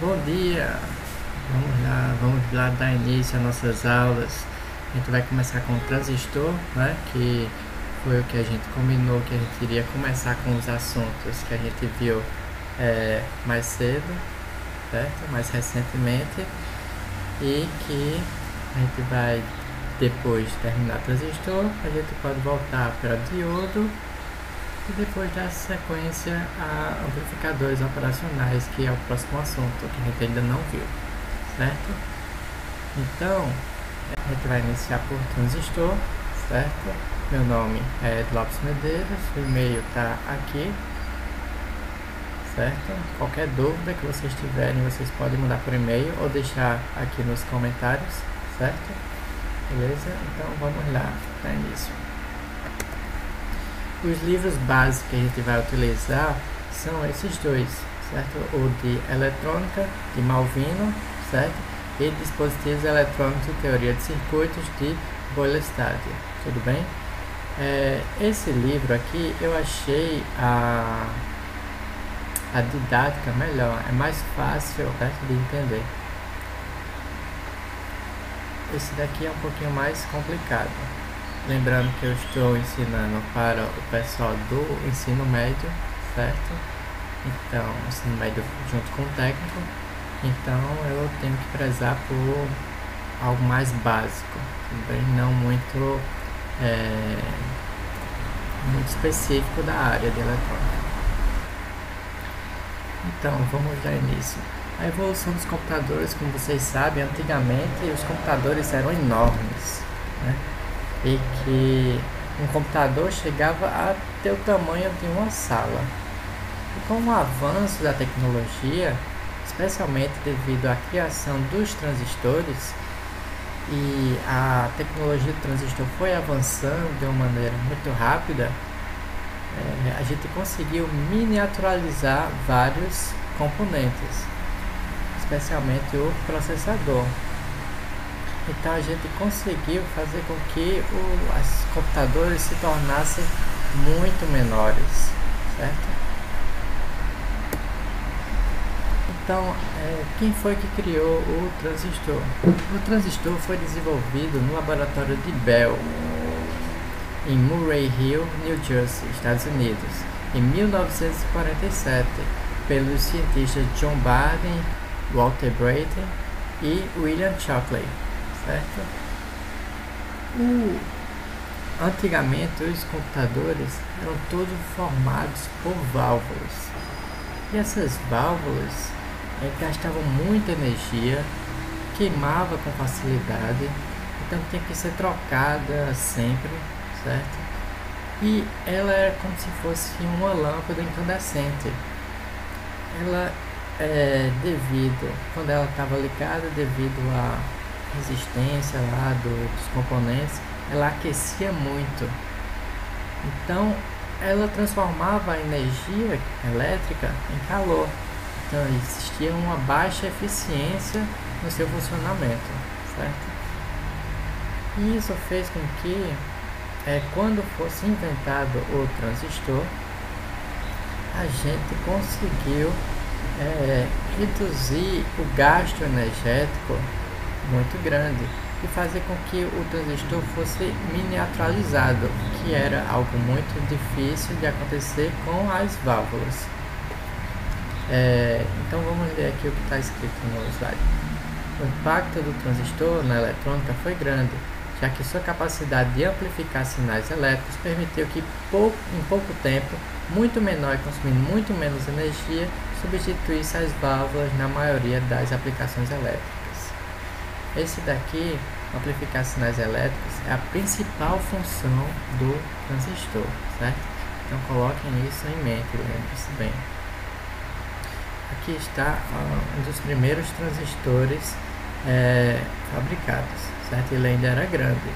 Bom dia! Vamos lá dar início às nossas aulas. A gente vai começar com o transistor, né? Que foi o que a gente combinou, que a gente iria começar com os assuntos que a gente viu mais cedo, certo? Mais recentemente. E que a gente vai, depois de terminar o transistor, a gente pode voltar para diodo e depois dar sequência a amplificadores operacionais, que é o próximo assunto que a gente ainda não viu, certo? Então, a gente vai iniciar por transistor, certo? Meu nome é Ed Lopes Medeiros, o e-mail está aqui, certo? Qualquer dúvida que vocês tiverem, vocês podem mandar por e-mail ou deixar aqui nos comentários, certo? Beleza? Então vamos lá, para início. Os livros básicos que a gente vai utilizar são esses dois, certo? O de eletrônica, de Malvino, certo? E dispositivos eletrônicos e teoria de circuitos, de Boylestad, tudo bem? Esse livro aqui eu achei a didática melhor, é mais fácil, certo, de entender. Esse daqui é um pouquinho mais complicado. Lembrando que eu estou ensinando para o pessoal do ensino médio, certo? Então, ensino médio junto com o técnico. Então, eu tenho que prezar por algo mais básico, também não muito específico da área de eletrônica. Então, vamos dar início. A evolução dos computadores, como vocês sabem, antigamente os computadores eram enormes, né? E que um computador chegava a ter o tamanho de uma sala. E com o avanço da tecnologia, especialmente devido à criação dos transistores, e a tecnologia do transistor foi avançando de uma maneira muito rápida, a gente conseguiu miniaturizar vários componentes, especialmente o processador. Então a gente conseguiu fazer com que os computadores se tornassem muito menores, certo? Então, quem foi que criou o transistor? O transistor foi desenvolvido no laboratório de Bell, em Murray Hill, New Jersey, Estados Unidos, em 1947, pelos cientistas John Barden, Walter Brattain e William Shockley. Certo? Antigamente os computadores eram todos formados por válvulas, e essas válvulas gastavam muita energia, queimava com facilidade, então tinha que ser trocada sempre, certo? E ela era como se fosse uma lâmpada incandescente. Ela quando ela estava ligada, devido à resistência lá dos componentes, ela aquecia muito. Então ela transformava a energia elétrica em calor. Então existia uma baixa eficiência no seu funcionamento, certo? E isso fez com que quando fosse inventado o transistor, a gente conseguiu reduzir o gasto energético muito grande e fazer com que o transistor fosse miniaturizado, que era algo muito difícil de acontecer com as válvulas. Então vamos ler aqui o que está escrito no slide. O impacto do transistor na eletrônica foi grande, já que sua capacidade de amplificar sinais elétricos permitiu que em pouco tempo, muito menor e consumindo muito menos energia, substituísse as válvulas na maioria das aplicações elétricas. Esse daqui, amplificar sinais elétricos, é a principal função do transistor, certo? Então coloquem isso em mente, lembre-se bem. Aqui está um dos primeiros transistores fabricados, certo? Ele ainda era grande.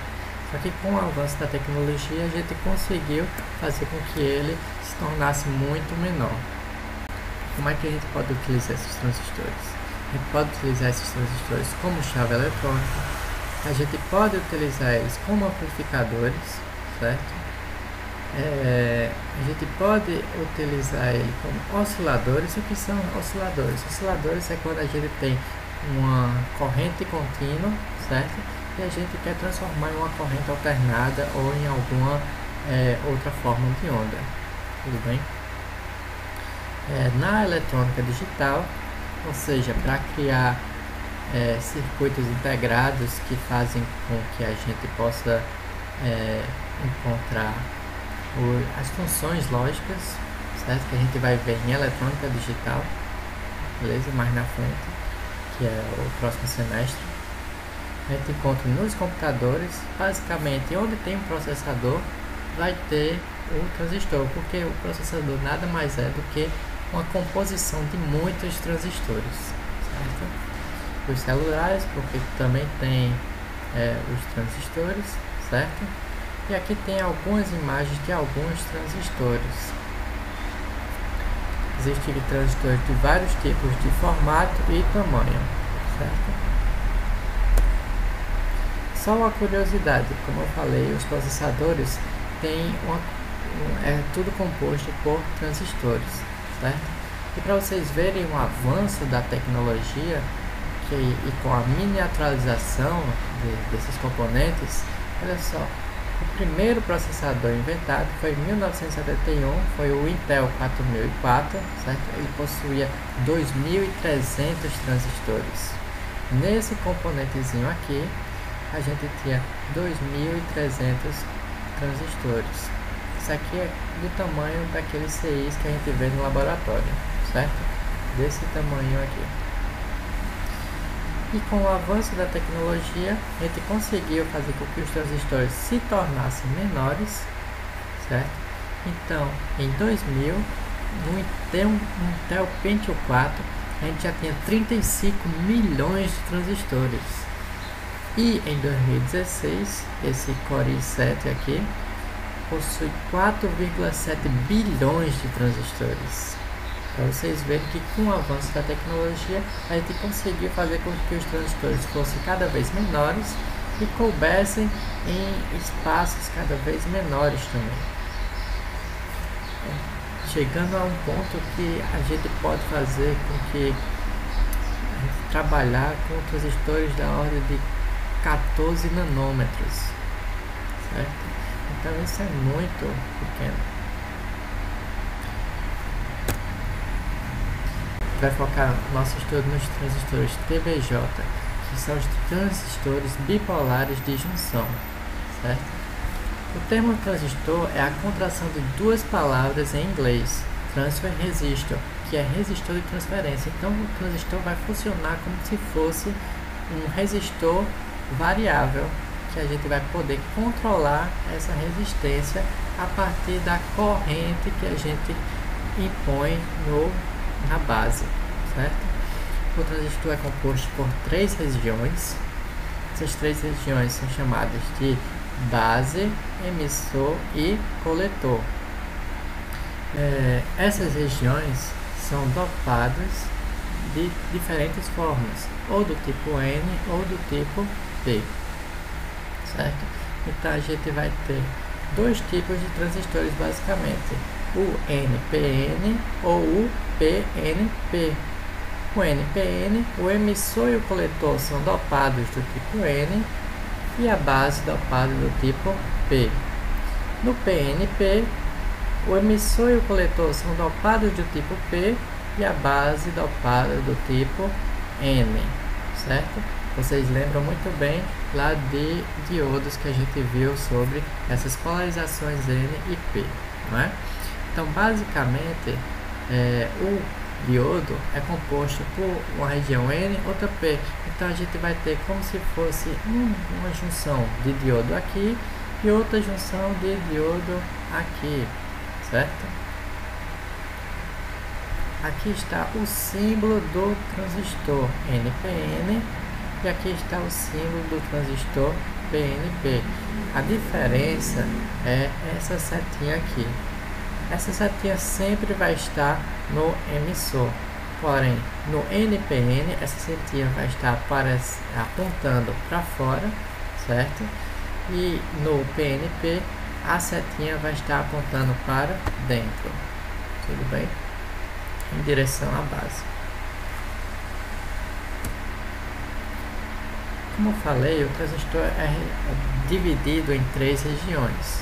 Só que com o avanço da tecnologia a gente conseguiu fazer com que ele se tornasse muito menor. Como é que a gente pode utilizar esses transistores? A gente pode utilizar esses transistores como chave eletrônica, a gente pode utilizar eles como amplificadores, certo? a gente pode utilizar ele como osciladores. O que são osciladores? Osciladores é quando a gente tem uma corrente contínua, certo? E a gente quer transformar em uma corrente alternada ou em alguma outra forma de onda. Tudo bem? Na eletrônica digital, ou seja, para criar circuitos integrados que fazem com que a gente possa encontrar as funções lógicas, certo? Que a gente vai ver em eletrônica digital, beleza? Mais na frente, que é o próximo semestre. A gente encontra nos computadores, basicamente onde tem um processador vai ter o transistor, porque o processador nada mais é do que uma composição de muitos transistores, certo? Os celulares, porque também tem os transistores, certo? E aqui tem algumas imagens de alguns transistores. Existem transistores de vários tipos de formato e tamanho, certo? Só uma curiosidade, como eu falei, os processadores têm é tudo composto por transistores, certo? E para vocês verem o avanço da tecnologia e com a miniaturização desses componentes, olha só, o primeiro processador inventado foi em 1971, foi o Intel 4004, certo? Ele possuía 2.300 transistores. Nesse componentezinho aqui, a gente tinha 2.300 transistores. Isso aqui é do tamanho daqueles CIs que a gente vê no laboratório, certo? Desse tamanho aqui. E com o avanço da tecnologia, a gente conseguiu fazer com que os transistores se tornassem menores, certo? Então, em 2000, no Intel Pentium 4, a gente já tinha 35 milhões de transistores. E em 2016, esse Core i7 aqui possui 4,7 bilhões de transistores. Para vocês verem que com o avanço da tecnologia, a gente conseguiu fazer com que os transistores fossem cada vez menores e coubessem em espaços cada vez menores também. Chegando a um ponto que a gente pode fazer com que a gente trabalhar com transistores da ordem de 14 nanômetros, certo? Então isso é muito pequeno. Vai focar nosso estudo nos transistores TBJ, que são os transistores bipolares de junção, certo? O termo transistor é a contração de duas palavras em inglês, transfer resistor, que é resistor de transferência. Então o transistor vai funcionar como se fosse um resistor variável, que a gente vai poder controlar essa resistência a partir da corrente que a gente impõe na base, certo? O transistor é composto por três regiões. Essas três regiões são chamadas de base, emissor e coletor. Essas regiões são dopadas de diferentes formas, ou do tipo N ou do tipo P, certo? Então a gente vai ter dois tipos de transistores basicamente, o NPN ou o PNP. O NPN, o emissor e o coletor são dopados do tipo N e a base dopada do tipo P. No PNP, o emissor e o coletor são dopados do tipo P e a base dopada do tipo N, certo? Vocês lembram muito bem lá de diodos que a gente viu sobre essas polarizações N e P, não é? Então, basicamente, o diodo é composto por uma região N, outra P. Então, a gente vai ter como se fosse uma junção de diodo aqui e outra junção de diodo aqui, certo? Aqui está o símbolo do transistor NPN e aqui está o símbolo do transistor PNP. A diferença é essa setinha aqui. Essa setinha sempre vai estar no emissor, porém no NPN essa setinha vai estar apontando para fora, certo? E no PNP a setinha vai estar apontando para dentro, tudo bem? Em direção à base. Como eu falei, o transistor é dividido em 3 regiões: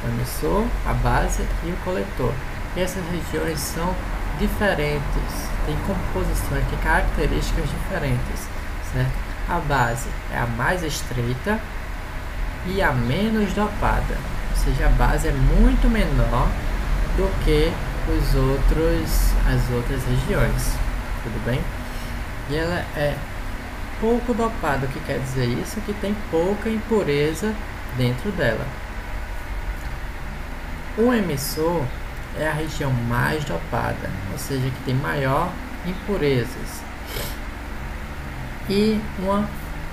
o emissor, a base e o coletor. E essas regiões são diferentes, têm composições, têm características diferentes, certo? A base é a mais estreita e a menos dopada, ou seja, a base é muito menor do que as outras regiões, tudo bem? E ela é pouco dopada, o que quer dizer isso? Que tem pouca impureza dentro dela. O emissor é a região mais dopada, ou seja, que tem maior impurezas e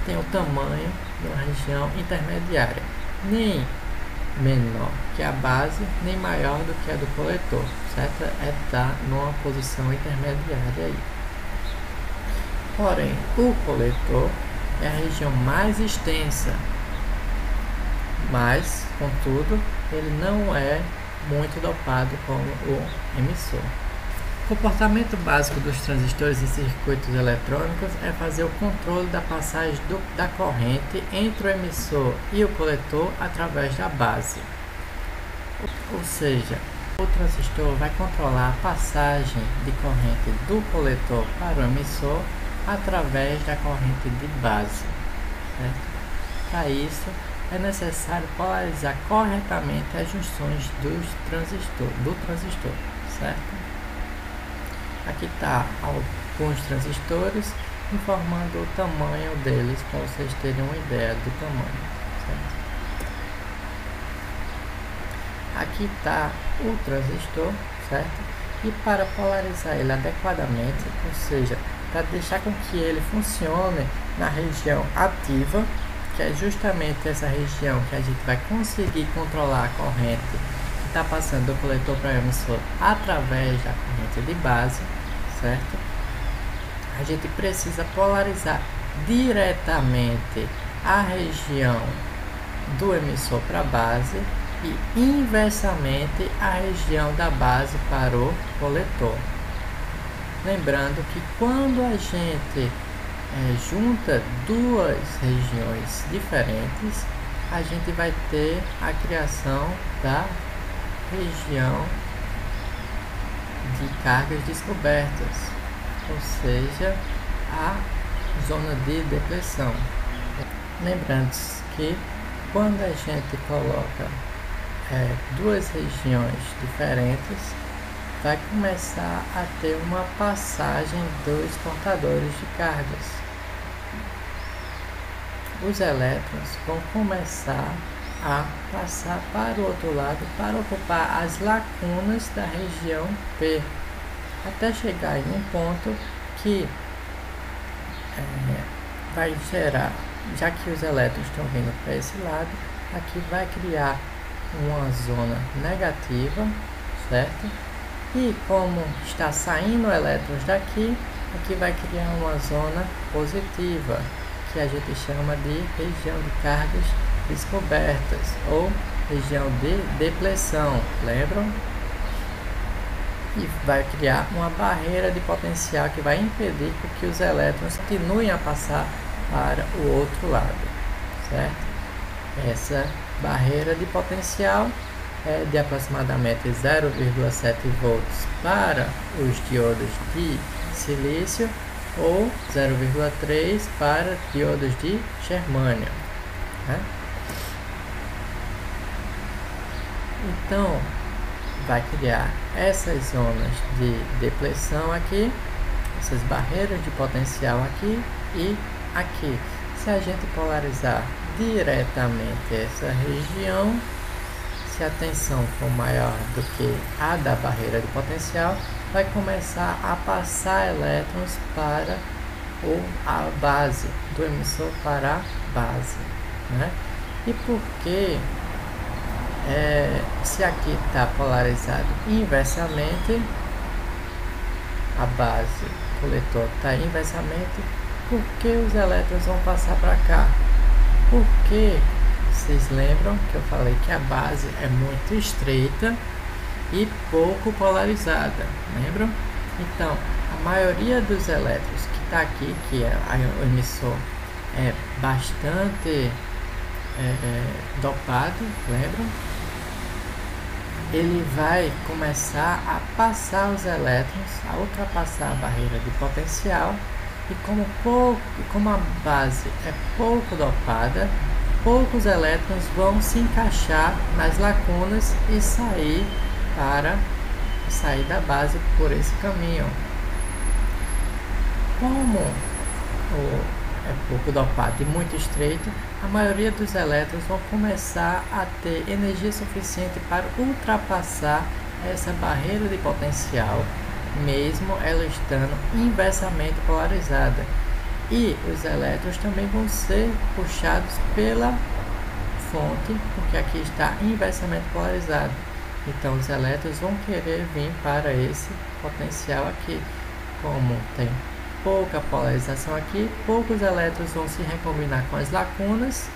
tem o tamanho de uma região intermediária, nem menor que a base, nem maior do que a do coletor, certo? Está numa posição intermediária aí. Porém, o coletor é a região mais extensa, mas, contudo, ele não é muito dopado como o emissor. O comportamento básico dos transistores e circuitos eletrônicos é fazer o controle da passagem da corrente entre o emissor e o coletor através da base. Ou seja, o transistor vai controlar a passagem de corrente do coletor para o emissor através da corrente de base, certo? Para isso, é necessário polarizar corretamente as junções do transistor, certo? Aqui está alguns transistores, informando o tamanho deles para vocês terem uma ideia do tamanho, certo? Aqui está o transistor, certo? E para polarizar ele adequadamente, ou seja, para deixar com que ele funcione na região ativa, que é justamente essa região que a gente vai conseguir controlar a corrente que está passando do coletor para o emissor através da corrente de base, certo? A gente precisa polarizar diretamente a região do emissor para a base e inversamente a região da base para o coletor. Lembrando que quando a gente junta duas regiões diferentes, a gente vai ter a criação da região de cargas descobertas, ou seja, a zona de depressão. Lembrando que quando a gente coloca duas regiões diferentes, vai começar a ter uma passagem dos portadores de cargas. Os elétrons vão começar a passar para o outro lado para ocupar as lacunas da região P, até chegar em um ponto que vai gerar, já que os elétrons estão vindo para esse lado, aqui vai criar uma zona negativa, certo? E como está saindo elétrons daqui, aqui vai criar uma zona positiva, que a gente chama de região de cargas descobertas ou região de depleção, lembram? E vai criar uma barreira de potencial que vai impedir que os elétrons continuem a passar para o outro lado, certo? Essa barreira de potencial é de aproximadamente 0,7 volts para os diodos de silício ou 0,3 para diodos de germânio, né? Então, vai criar essas zonas de depleção aqui, essas barreiras de potencial aqui e aqui. Se a gente polarizar diretamente essa região, se a tensão for maior do que a da barreira de potencial, vai começar a passar elétrons para a base, do emissor para a base, né? E por que se aqui está polarizado inversamente, a base, o coletor está inversamente, por que os elétrons vão passar para cá? Porque Vocês lembram que eu falei que a base é muito estreita e pouco polarizada, lembram? Então, a maioria dos elétrons que está aqui, que é o emissor, é bastante dopado, lembram? Ele vai começar a passar os elétrons, a ultrapassar a barreira de potencial, e como a base é pouco dopada, poucos elétrons vão se encaixar nas lacunas e sair da base por esse caminho. Como é pouco dopado e muito estreito, a maioria dos elétrons vão começar a ter energia suficiente para ultrapassar essa barreira de potencial, mesmo ela estando inversamente polarizada. E os elétrons também vão ser puxados pela fonte, porque aqui está inversamente polarizado. Então os elétrons vão querer vir para esse potencial aqui. Como tem pouca polarização aqui, poucos elétrons vão se recombinar com as lacunas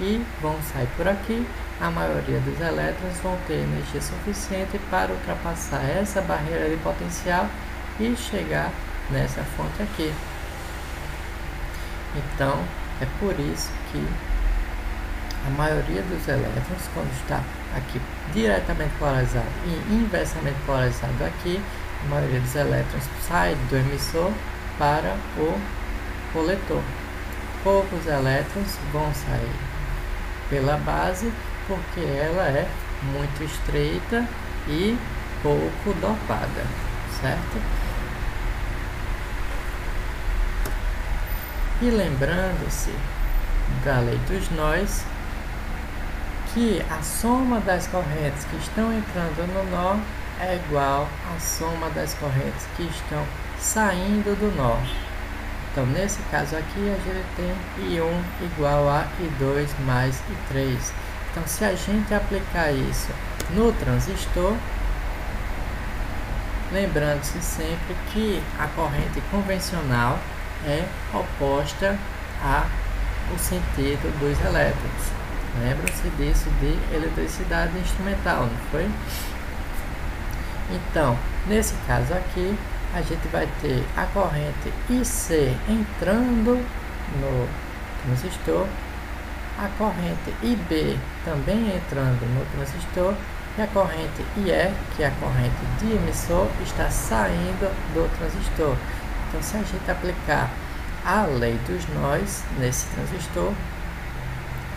e vão sair por aqui. A maioria dos elétrons vão ter energia suficiente para ultrapassar essa barreira de potencial e chegar nessa fonte aqui. Então, é por isso que a maioria dos elétrons, quando está aqui diretamente polarizado e inversamente polarizado aqui, a maioria dos elétrons sai do emissor para o coletor. Poucos elétrons vão sair pela base, porque ela é muito estreita e pouco dopada, certo? E lembrando-se da lei dos nós, que a soma das correntes que estão entrando no nó é igual à soma das correntes que estão saindo do nó. Então, nesse caso aqui, a gente tem I1 igual a I2 mais I3. Então, se a gente aplicar isso no transistor, lembrando-se sempre que a corrente convencional é oposta ao sentido dos elétrons. Lembram-se disso de eletricidade instrumental, não foi? Então, nesse caso aqui, a gente vai ter a corrente IC entrando no transistor, a corrente IB também entrando no transistor, e a corrente IE, que é a corrente de emissor, está saindo do transistor. Então, se a gente aplicar a lei dos nós nesse transistor,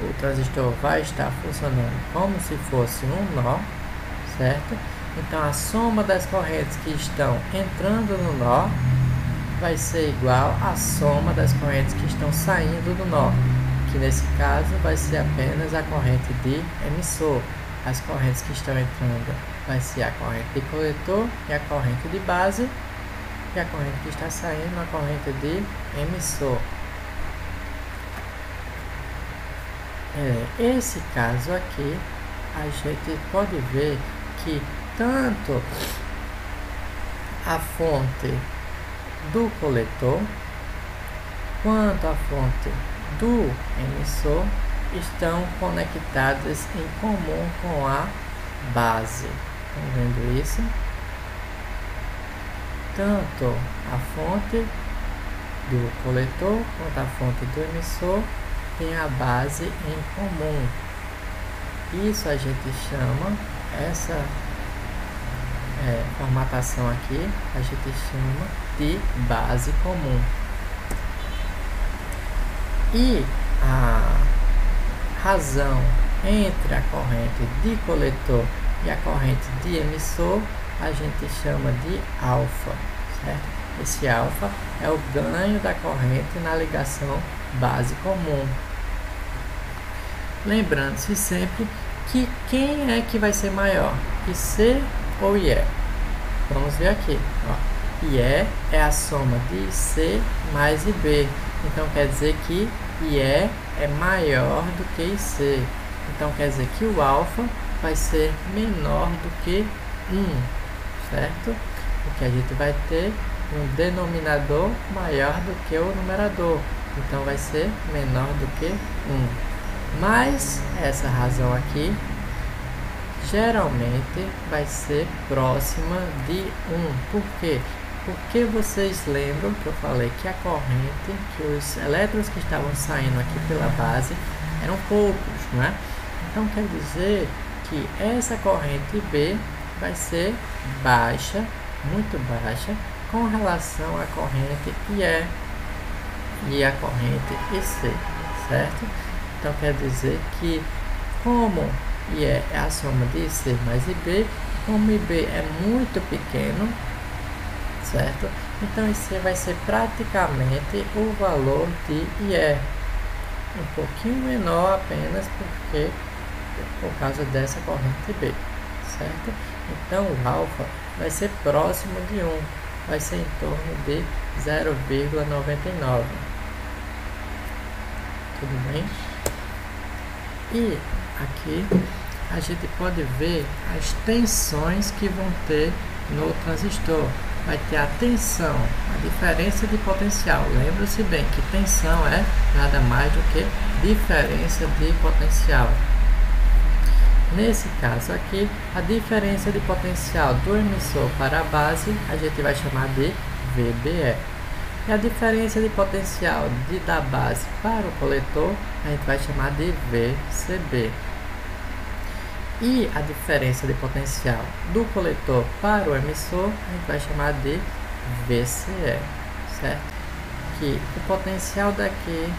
o transistor vai estar funcionando como se fosse um nó, certo? Então, a soma das correntes que estão entrando no nó vai ser igual à soma das correntes que estão saindo do nó, que nesse caso vai ser apenas a corrente de emissor. As correntes que estão entrando vai ser a corrente de coletor e a corrente de base, e a corrente que está saindo a corrente de emissor. Esse caso aqui, a gente pode ver que tanto a fonte do coletor quanto a fonte do emissor estão conectadas em comum com a base. Estão vendo isso? Tanto a fonte do coletor quanto a fonte do emissor tem a base em comum. Isso a gente chama, essa formatação aqui, a gente chama de base comum. E a razão entre a corrente de coletor e a corrente de emissor a gente chama de alfa, certo? Esse alfa é o ganho da corrente na ligação base comum. Lembrando-se sempre que quem é que vai ser maior, IC ou IE? Vamos ver aqui, ó. IE é a soma de IC mais IB, então quer dizer que IE é maior do que IC, então quer dizer que o alfa vai ser menor do que 1, certo? Porque a gente vai ter um denominador maior do que o numerador, então vai ser menor do que 1. Mas essa razão aqui geralmente vai ser próxima de 1. Por quê? Porque vocês lembram que eu falei que a corrente, que os elétrons que estavam saindo aqui pela base eram poucos, não é? Então quer dizer que essa corrente B vai ser baixa, muito baixa, com relação à corrente IE e a corrente IC, certo? Então quer dizer que como IE é a soma de IC mais IB, como IB é muito pequeno, certo? Então IC vai ser praticamente o valor de IE, um pouquinho menor apenas por causa dessa corrente B, certo? Então o alfa vai ser próximo de 1, vai ser em torno de 0,99. Tudo bem? E aqui a gente pode ver as tensões que vão ter no transistor. Vai ter a tensão, a diferença de potencial. Lembra-se bem que tensão é nada mais do que diferença de potencial. Nesse caso aqui, a diferença de potencial do emissor para a base a gente vai chamar de VBE. E a diferença de potencial da base para o coletor a gente vai chamar de VCB. E a diferença de potencial do coletor para o emissor a gente vai chamar de VCE, certo? Que o potencial daqui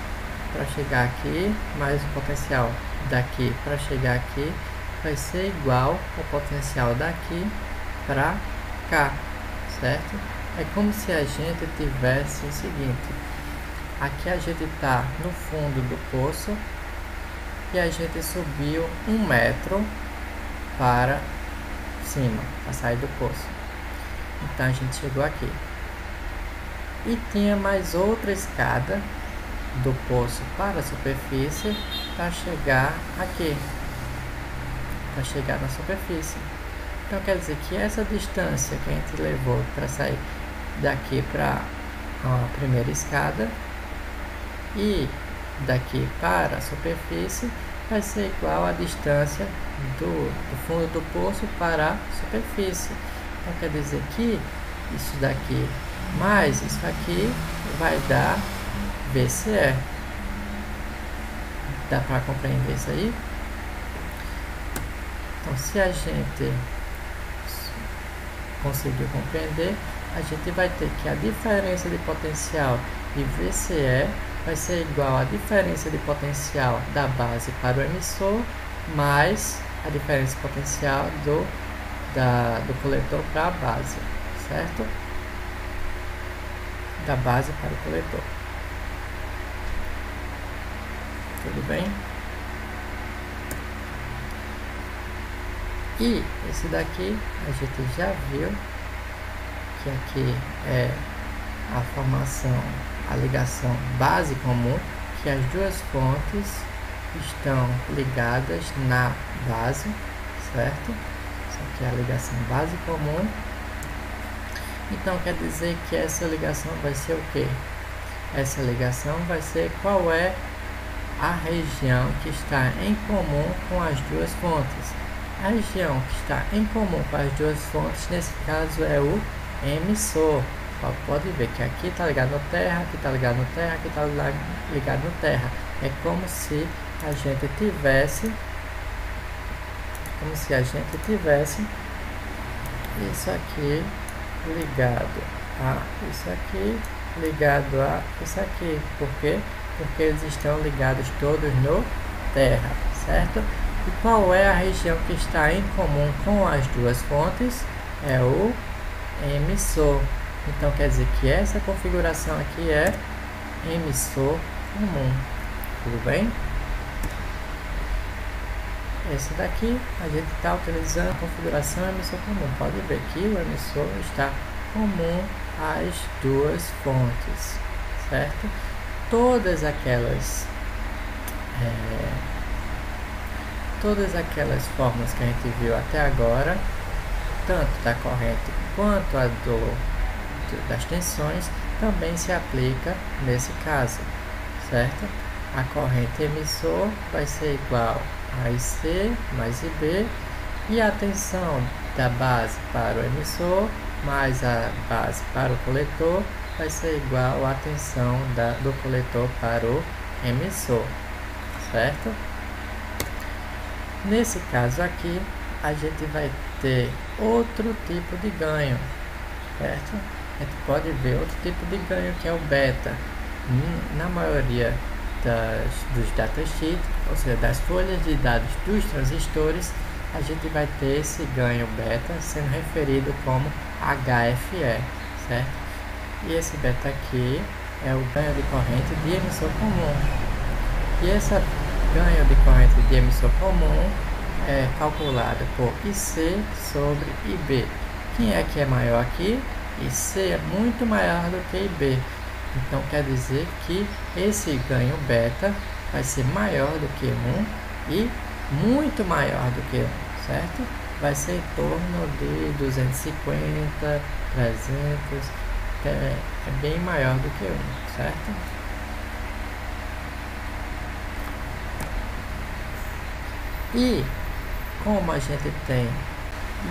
para chegar aqui mais o potencial daqui para chegar aqui vai ser igual ao potencial daqui para cá, certo? É como se a gente tivesse o seguinte: aqui a gente está no fundo do poço e a gente subiu 1 metro para cima, para sair do poço. Então a gente chegou aqui e tinha mais outra escada do poço para a superfície para chegar aqui, para chegar na superfície. Então quer dizer que essa distância que a gente levou para sair daqui para a primeira escada e daqui para a superfície vai ser igual à distância do fundo do poço para a superfície. Então quer dizer que isso daqui mais isso aqui vai dar VCE. Dá para compreender isso aí? Então se a gente conseguiu compreender, a gente vai ter que a diferença de potencial de VCE vai ser igual à diferença de potencial da base para o emissor mais a diferença de potencial do coletor para a base, certo? Da base para o coletor. Tudo bem? E esse daqui a gente já viu que aqui é a formação, a ligação base comum, que as duas fontes estão ligadas na base, certo? Isso aqui é a ligação base comum. Então quer dizer que essa ligação vai ser o quê? Essa ligação vai ser qual é a região que está em comum com as duas fontes. A região que está em comum com as duas fontes, nesse caso, é o emissor. Pode ver que aqui está ligado no terra, aqui está ligado no terra, aqui está ligado no terra. É como se a gente tivesse, isso aqui ligado a isso aqui, ligado a isso aqui. Por quê? Porque eles estão ligados todos no terra, certo? E qual é a região que está em comum com as duas fontes? É o emissor. Então quer dizer que essa configuração aqui é emissor comum. Tudo bem? Esse daqui a gente está utilizando a configuração emissor comum. Pode ver que o emissor está comum às duas fontes, certo? Todas aquelas fórmulas que a gente viu até agora, tanto da corrente quanto a das tensões, também se aplica nesse caso, certo? a corrente emissor vai ser igual a IC mais IB, e a tensão da base para o emissor mais a base para o coletor vai ser igual à tensão do coletor para o emissor, certo? Nesse caso aqui, a gente vai ter outro tipo de ganho, certo? A gente pode ver outro tipo de ganho, que é o beta. Na maioria dos datasheets, ou seja, das folhas de dados dos transistores, a gente vai ter esse ganho beta sendo referido como HFE, certo? E esse beta aqui é o ganho de corrente de emissor comum. E esse ganho de corrente de emissor comum é calculado por IC sobre IB. Quem é que é maior aqui? IC é muito maior do que IB. Então quer dizer que esse ganho beta vai ser maior do que 1 e muito maior do que 1, certo? Vai ser em torno de 250, 300, é bem maior do que 1, certo? E como a gente tem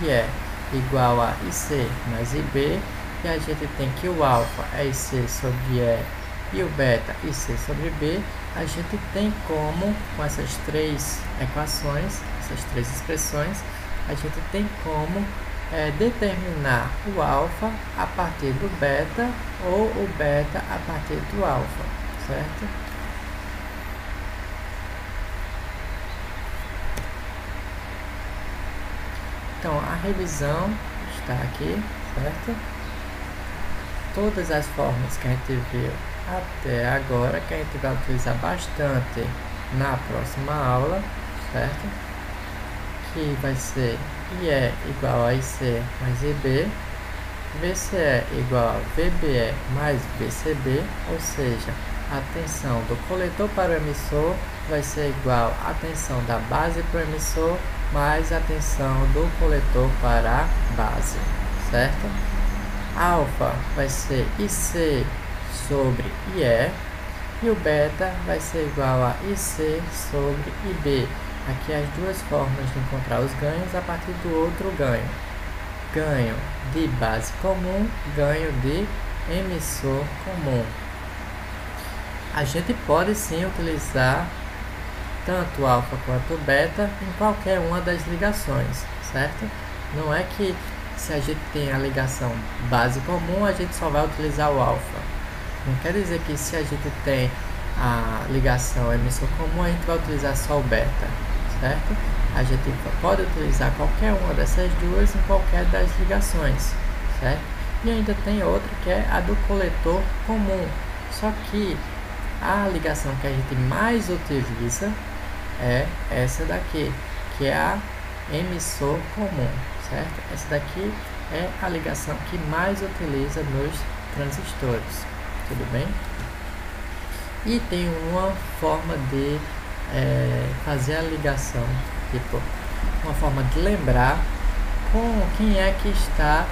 IE igual a IC mais IB, e a gente tem que o alfa é IC sobre E e o beta IC sobre B, a gente tem como, com essas três equações, essas três expressões, a gente tem como determinar o alfa a partir do beta ou o beta a partir do alfa, certo? Então, a revisão está aqui, certo? Todas as formas que a gente viu até agora, que a gente vai utilizar bastante na próxima aula, certo? Que vai ser IE igual a IC mais IB, VCE igual a VBE mais VCB, ou seja, a tensão do coletor para o emissor vai ser igual à tensão da base para o emissor mais a tensão do coletor para a base, certo? Alfa vai ser IC sobre IE e o beta vai ser igual a IC sobre IB. Aqui as duas formas de encontrar os ganhos a partir do outro ganho. Ganho de base comum, ganho de emissor comum. A gente pode sim utilizar tanto alfa quanto beta em qualquer uma das ligações, certo? Não é que se a gente tem a ligação base comum, a gente só vai utilizar o alfa. Não quer dizer que se a gente tem a ligação emissor comum, a gente vai utilizar só o beta, certo? A gente pode utilizar qualquer uma dessas duas em qualquer das ligações, certo? E ainda tem outra que é a do coletor comum. Só que a ligação que a gente mais utiliza é essa daqui, que é a emissor comum, certo? Essa daqui é a ligação que mais utiliza nos transistores, tudo bem? E tem uma forma de fazer a ligação, tipo, uma forma de lembrar com quem é que está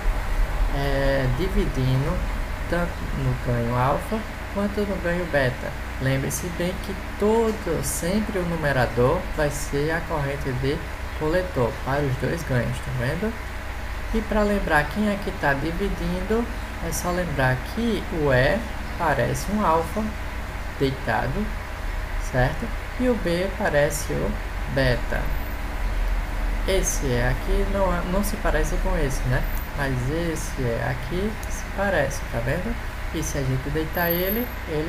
dividindo tanto no ganho alfa quanto no ganho beta. Lembre-se bem que sempre o numerador vai ser a corrente de coletor para os dois ganhos, tá vendo? E para lembrar quem é que está dividindo, é só lembrar que o E parece um alfa deitado, certo? E o B parece o beta. Esse E aqui não se parece com esse, né? Mas esse E aqui se parece, tá vendo? E se a gente deitar ele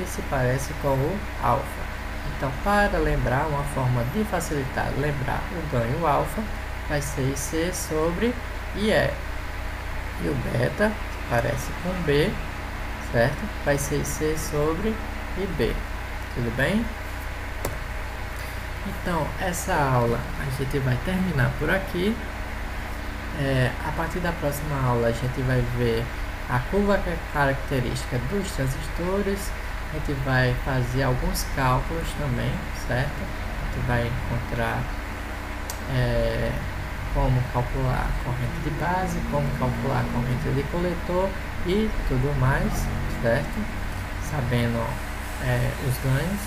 se parece com o alfa. Então, para lembrar, uma forma de facilitar lembrar o ganho alfa vai ser IC sobre IE. E o beta parece com B, certo? Vai ser IC sobre IB. Tudo bem? Então, essa aula a gente vai terminar por aqui. A partir da próxima aula a gente vai ver a curva característica dos transistores. A gente vai fazer alguns cálculos também, certo? A gente vai encontrar como calcular a corrente de base, como calcular a corrente de coletor e tudo mais, certo? Sabendo os ganhos.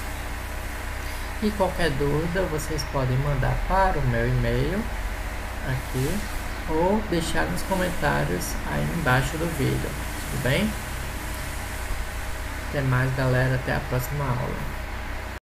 E qualquer dúvida vocês podem mandar para o meu e-mail aqui ou deixar nos comentários aí embaixo do vídeo, tudo bem? Até mais, galera, até a próxima aula.